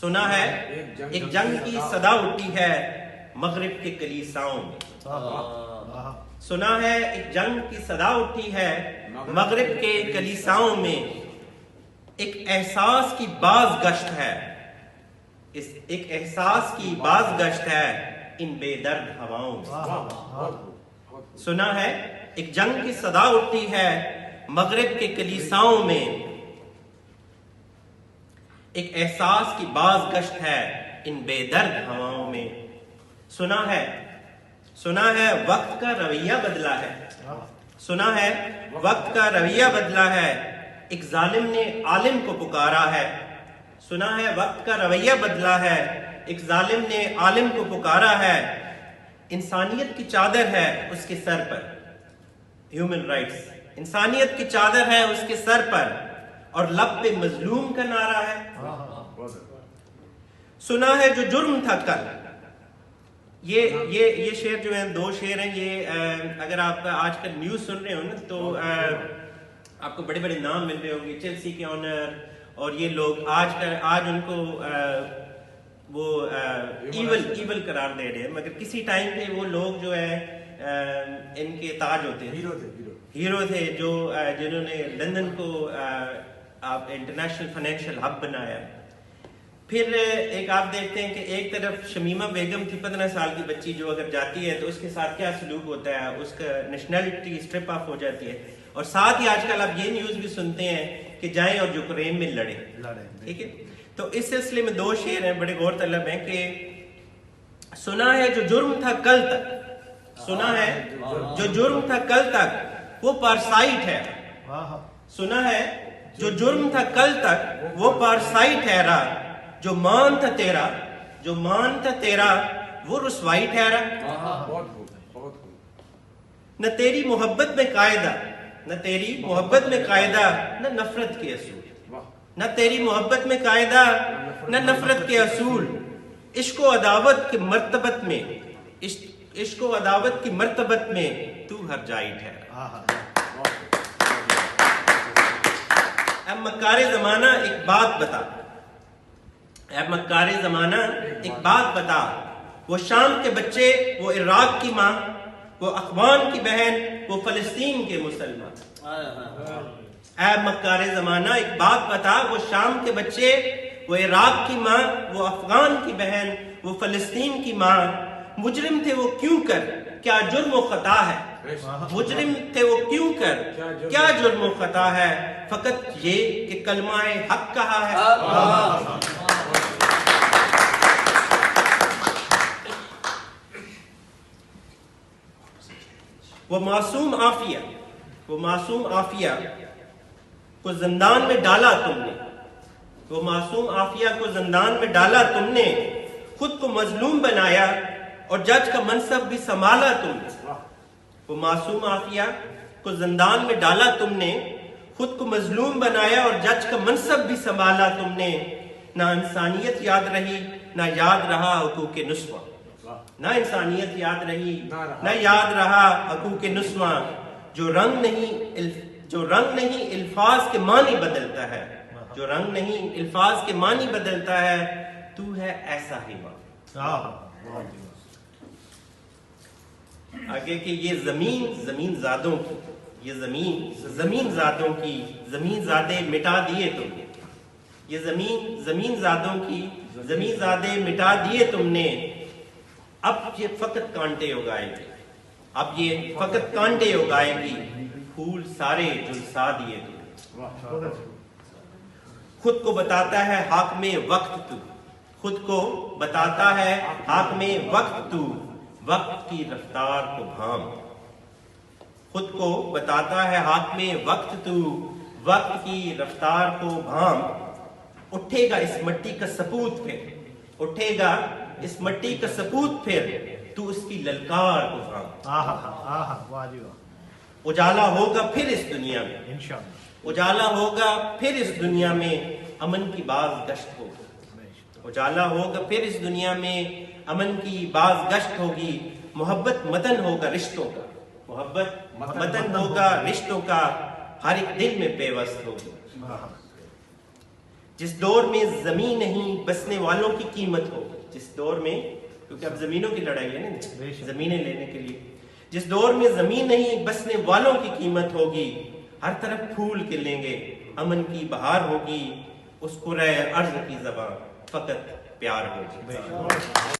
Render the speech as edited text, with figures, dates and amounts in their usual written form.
سنا ہے ایک جنگ کی صدا اٹھی ہے مغرب کے کلیساؤں میں، سنا ہے ایک جنگ کی صدا اٹھی ہے مغرب کے کلیساؤں میں، ایک احساس کی باز گشت ہے، ایک احساس کی باز گشت ہے ان بے درد ہواؤں میں۔ سنا ہے ایک جنگ کی صدا اٹھی ہے مغرب کے کلیساؤں میں، ایک احساس کی باز گشت ہے ان بے درد ہواؤں میں۔ سنا ہے وقت کا رویہ بدلا ہے، سنا ہے وقت کا رویہ بدلا ہے، ایک ظالم نے عالم کو پکارا ہے، سنا ہے وقت کا رویہ بدلا ہے، ایک ظالم نے عالم کو پکارا ہے، انسانیت کی چادر ہے اس کے سر پر، ہیومن رائٹس، انسانیت کی چادر ہے اس کے سر پر اور لب پہ مظلوم کا نعرہ ہے۔ سنا ہے جو جرم تھا کل، یہ شعر جو ہیں، دو شعر ہیں یہ، اگر آپ آج کل نیوز سن رہے ہو نا تو آپ کو بڑے بڑے نام مل رہے ہوں گے، چیلسی کے آنر اور یہ لوگ آج ان کو وہ ایول قرار دے رہے ہیں، مگر کسی ٹائم پہ وہ لوگ جو ہے ان کے تاج ہوتے ہیں، ہیرو تھے جنہوں نے لندن کو آپ انٹرنیشنل فائنینشیل ہب بنایا۔ پھر ایک آپ دیکھتے ہیں کہ ایک طرف شمیمہ بیگم تھی 15 سال کی بچی، جو اگر جاتی ہے تو اس کے ساتھ کیا سلوک ہوتا ہے، اس کا نیشنلٹی اسٹرپ آف ہو جاتی ہے، اور ساتھ ہی آج کل آپ یہ نیوز بھی سنتے ہیں کہ جائیں اور یوکرین میں لڑیں، ٹھیک ہے۔ تو اس سلسلے میں دو شعر ہیں بڑے غور طلب ہیں کہ سنا ہے جو جرم تھا کل تک، سنا ہے جو جرم تھا کل تک وہ پارسائی ٹھہرا، سنا ہے جو جرم تھا کل تک وہ پارسائی ٹھہرا، جو مان تھا تیرا وہ رسوائی ٹھہرا۔ نہ تیری محبت میں قاعدہ، نہ تیری محبت میں قاعدہ، نہ نفرت کے اصول، نہ تیری محبت میں قاعدہ نہ نفرت کے اصول، عشق و عداوت کے مرتبت میں، عشق و عداوت کی مرتبت میں تو ہر جائی ٹھہرا۔ اب مکار زمانہ ایک بات بتا، اے مکار زمانہ ایک بات بتا، وہ شام کے بچے، وہ عراق کی ماں، وہ افغان کی بہن، وہ فلسطین کے مسلمان۔ اے مکار زمانہ ایک بات بتا، وہ شام کے بچے، وہ عراق کی ماں، وہ افغان کی بہن، وہ فلسطین کی ماں، مجرم تھے وہ کیوں کر کیا جرم و خطا ہے، مجرم تھے وہ کیوں کر کیا جرم و خطا ہے، فقط یہ کہ کلمہ حق کہا ہے۔ وہ معصوم عافیہ کو زندان میں ڈالا تم نے، وہ معصوم عافیہ کو زندان میں ڈالا تم نے، خود کو مظلوم بنایا اور جج کا منصب بھی سنبھالا تم نے۔ وہ معصوم عافیہ کو زندان میں ڈالا تم نے، خود کو مظلوم بنایا اور جج کا منصب بھی سنبھالا تم نے، نہ انسانیت یاد رہی نہ یاد رہا حقوق نسواں، نہ انسانیت یاد رہی نہ یاد رہا حقوق نسواں، جو رنگ نہیں الفاظ کے معنی بدلتا ہے، جو رنگ نہیں الفاظ کے معنی بدلتا ہے، تو ہے ایسا ہی ماں۔ آگے کہ یہ زمین زادوں کی، یہ زمین زادوں کی، زمین زادے مٹا دیے تم نے، یہ زمین زادوں کی، زمین زادے مٹا دیے تم نے، اب یہ فقط کانٹے اگائے گی، اب یہ فقط کانٹے اگائے گی، پھول سارے جلسا دیے تم نے۔ خود کو بتاتا ہے حاکم وقت تو، خود کو بتاتا ہے حاکم وقت تو، وقت کی رفتار کو بھام، خود کو بتاتا ہے حاکم وقت تو، وقت کی رفتار کو بھام، اٹھے گا اس مٹی کا سپوت پھر، اٹھے گا اس مٹی کا سپوت پھر، تو اس کی للکار کو بھام۔ اجالا ہوگا پھر اس دنیا میں، اجالا ہوگا پھر اس دنیا میں، امن کی باز گشت ہوگی، اجالا ہوگا پھر اس دنیا میں، امن کی باز گشت ہوگی، محبت مدن ہوگا رشتوں کا، محبت مدن ہوگا رشتوں کا، ہر ایک دل میں پیوست ہوگی۔ جس دور میں زمین نہیں بسنے والوں کی قیمت ہو. جس دور میں، کیونکہ اب زمینوں کی لڑائی ہے نا زمینیں لینے کے لیے، جس دور میں زمین نہیں بسنے والوں کی قیمت ہوگی، ہر طرف پھول کھلیں گے، امن کی بہار ہوگی، اس قرۂ ارض کی زبان فقط پیار ہوگی.